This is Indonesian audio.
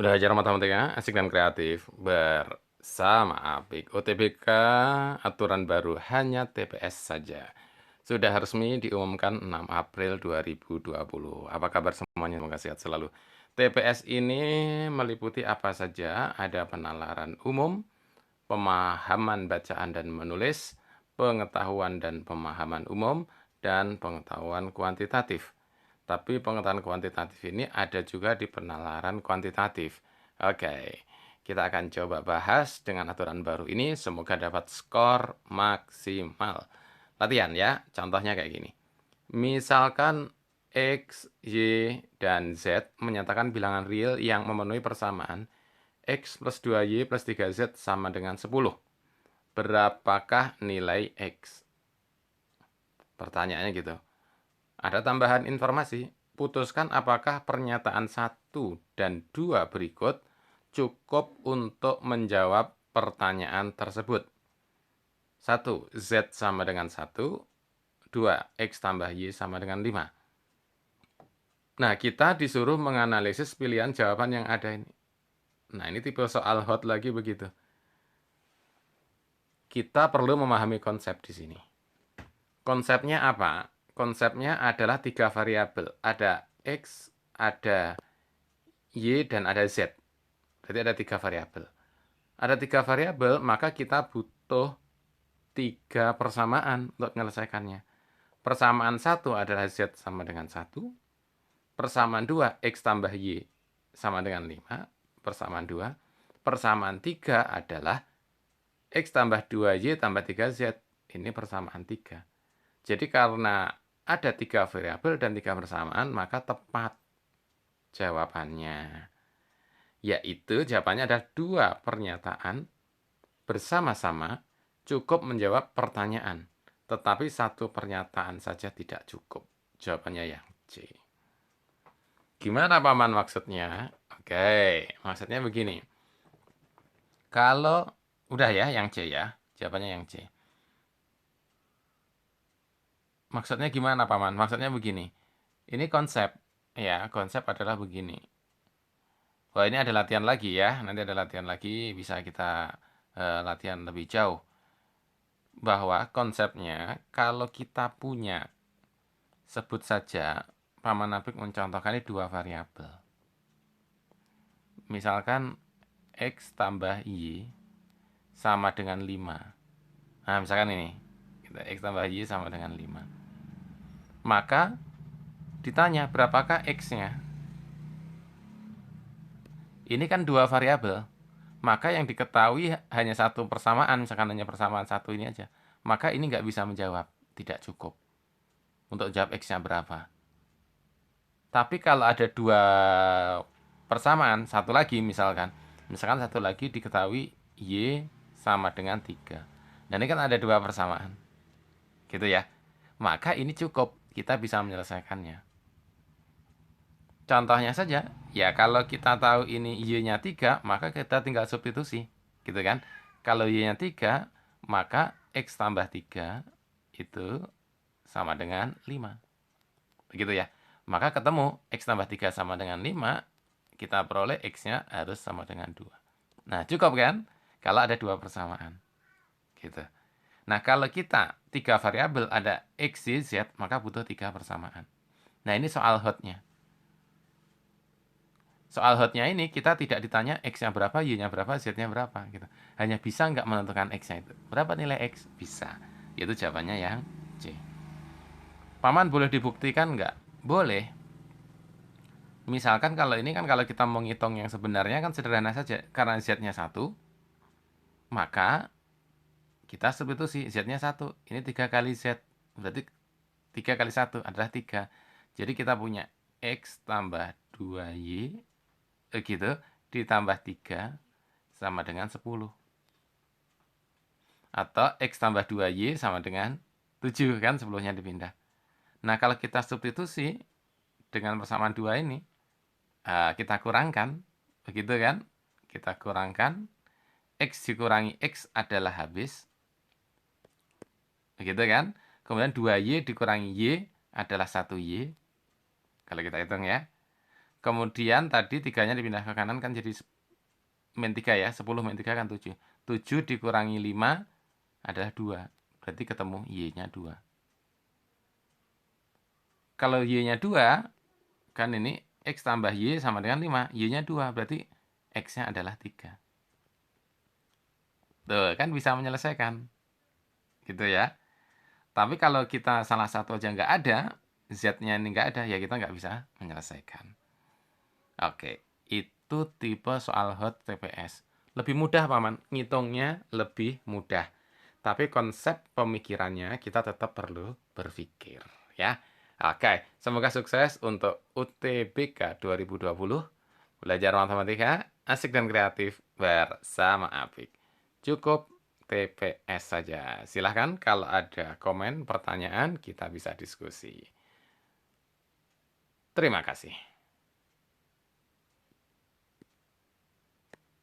Belajar matematika asik dan kreatif bersama Apik. UTBK aturan baru hanya TPS saja. Sudah resmi diumumkan 6 April 2020. Apa kabar semuanya? Semoga sehat selalu. TPS ini meliputi apa saja? Ada penalaran umum, pemahaman bacaan dan menulis, pengetahuan dan pemahaman umum, dan pengetahuan kuantitatif. Tapi pengetahuan kuantitatif ini ada juga di penalaran kuantitatif. Oke, kita akan coba bahas dengan aturan baru ini. Semoga dapat skor maksimal. Latihan ya, contohnya kayak gini. Misalkan X, Y, dan Z menyatakan bilangan real yang memenuhi persamaan X plus 2Y plus 3Z sama dengan 10. Berapakah nilai X? Pertanyaannya gitu. Ada tambahan informasi, putuskan apakah pernyataan 1 dan 2 berikut cukup untuk menjawab pertanyaan tersebut. 1. Z sama dengan 1. 2. X tambah Y sama dengan 5. Nah, kita disuruh menganalisis pilihan jawaban yang ada ini. Nah, ini tipe soal hot lagi begitu. Kita perlu memahami konsep di sini. Konsepnya apa? Konsepnya adalah 3 variabel. Ada X, ada Y, dan ada Z. Berarti ada 3 variabel. Ada 3 variabel, maka kita butuh 3 persamaan untuk menyelesaikannya. Persamaan 1 adalah Z sama dengan 1. Persamaan 2, X tambah Y sama dengan 5. Persamaan 2. Persamaan 3 adalah X tambah 2Y tambah 3Z. Ini persamaan 3. Jadi karena ada 3 variabel dan 3 persamaan, maka tepat jawabannya. Yaitu jawabannya ada 2 pernyataan bersama-sama cukup menjawab pertanyaan. Tetapi 1 pernyataan saja tidak cukup. Jawabannya yang C. Gimana Paman maksudnya? Oke, maksudnya begini. Kalau udah ya yang C ya, jawabannya yang C. Maksudnya gimana Paman? Maksudnya begini. Ini konsep. Ya, konsep adalah begini. Wah, ini ada latihan lagi ya. Nanti ada latihan lagi, bisa kita latihan lebih jauh. Bahwa konsepnya, kalau kita punya, sebut saja, Paman Apik mencontohkan ini 2 variabel. Misalkan X tambah Y sama dengan 5. Nah, misalkan ini. X tambah Y sama dengan 5. Maka, ditanya berapakah X-nya? Ini kan 2 variabel. Maka yang diketahui hanya 1 persamaan, misalkan hanya persamaan 1 ini aja. Maka ini nggak bisa menjawab, tidak cukup. Untuk jawab X-nya berapa. Tapi kalau ada 2 persamaan, satu lagi misalkan satu lagi diketahui Y sama dengan 3. Dan ini kan ada 2 persamaan. Gitu ya. Maka ini cukup, kita bisa menyelesaikannya. Contohnya saja, ya kalau kita tahu ini Y-nya 3, maka kita tinggal substitusi. Gitu kan? Kalau Y-nya 3, maka X tambah 3 itu sama dengan 5. Begitu ya. Maka ketemu X tambah 3 sama dengan 5, kita peroleh X-nya harus sama dengan 2. Nah, cukup kan? Kalau ada 2 persamaan. Gitu. Nah, kalau kita 3 variabel ada X, Y, Z, maka butuh 3 persamaan. Nah, ini soal hotnya. Soal hotnya ini kita tidak ditanya X-nya berapa, Y-nya berapa, Z-nya berapa gitu. Hanya bisa nggak menentukan X-nya itu. Berapa nilai X? Bisa. Itu jawabannya yang C. Paman boleh dibuktikan nggak? Boleh. Misalkan kalau ini kan kalau kita mau ngitung yang sebenarnya kan sederhana saja. Karena Z-nya 1, maka kita substitusi Z-nya 1. Ini 3 kali Z. Berarti 3 kali 1 adalah 3. Jadi kita punya X tambah 2Y gitu ditambah 3 sama dengan 10. Atau X tambah 2Y sama dengan 7 kan 10-nya dipindah. Nah kalau kita substitusi dengan persamaan 2 ini kita kurangkan, begitu kan? Kita kurangkan, X dikurangi X adalah habis, begitu kan? Kemudian 2Y dikurangi Y adalah 1Y, kalau kita hitung ya. Kemudian tadi 3-nya dipindah ke kanan kan jadi min 3 ya. 10 min 3 kan 7. 7 dikurangi 5 adalah 2. Berarti ketemu Y-nya 2. Kalau Y-nya 2, kan ini X tambah Y sama dengan 5. Y-nya 2, berarti X-nya adalah 3. Tuh, kan bisa menyelesaikan. Gitu ya. Tapi kalau kita salah satu aja nggak ada, Z-nya ini nggak ada, ya kita nggak bisa menyelesaikan. Oke, itu tipe soal hot TPS. Lebih mudah, Paman. Ngitungnya lebih mudah. Tapi konsep pemikirannya kita tetap perlu berpikir. Ya. Oke, semoga sukses untuk UTBK 2020. Belajar matematika, asik dan kreatif bersama Apik. Cukup TPS saja. Silahkan kalau ada komen, pertanyaan, kita bisa diskusi. Terima kasih.